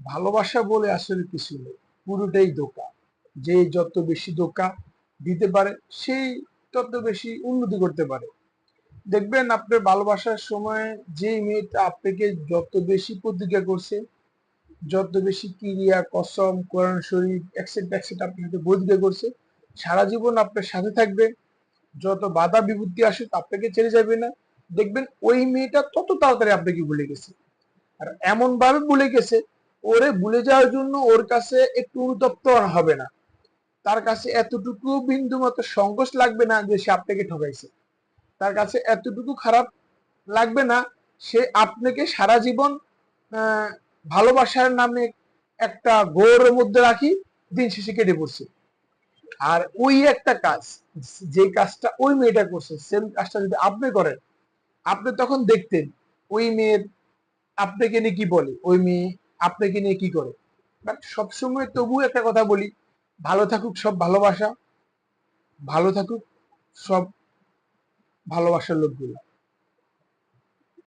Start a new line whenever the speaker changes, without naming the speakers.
ভালোবাসা বলে আসলে কিছু নেই, পুরোটাই ধোঁকা। যে যত বেশি ধোঁকা দিতে পারে সেই তত বেশি উন্নতি করতে পারে। দেখবেন আপনার ভালোবাসার সময় যে মেয়েটা আপনাকে যত বেশি প্রতিজ্ঞা করছে, যত বেশি ক্রিয়া কসম কোরআন শরীফ এক্সেট্রা এক্সেট্রা আপনাকে প্রতিজ্ঞা করছে, সারা জীবন আপনার সাথে থাকবে, যত বাধা বিপত্তি আসুক আপনাকে ছেড়ে যাবে না, দেখবেন ওই মেয়েটা তত তাড়াতাড়ি আপনাকে ভুলে গেছে। আর এমন ভাবে ভুলে গেছে, ওরে ভুলে যাওয়ার জন্য ওর কাছে একটু অনুতপ্ত আর হবে না, তার কাছে এতটুকু বিন্দু মতো সংকোচ লাগবে না যে সে আপনাকে ঠকাইছে, তার কাছে এতটুকু খারাপ লাগবে না সে আপনাকে সারা জীবন আহ, ভালোবাসার নামে একটা ঘোরের মধ্যে রাখি দিন শেষে কেটে পড়ছে। আর ওই একটা কাজ, যে কাজটা ওই মেয়েটা করছে, সেম কাজটা যদি আপনি করেন, আপনি তখন দেখতেন ওই মেয়ের আপনাকে নিয়ে কি বলে, ওই মেয়ে আপনাকে নিয়ে কি করে। বাট সবসময় তবু একটা কথা বলি, ভালো থাকুক সব ভালোবাসা, ভালো থাকুক সব ভালোবাসার লোকগুলো।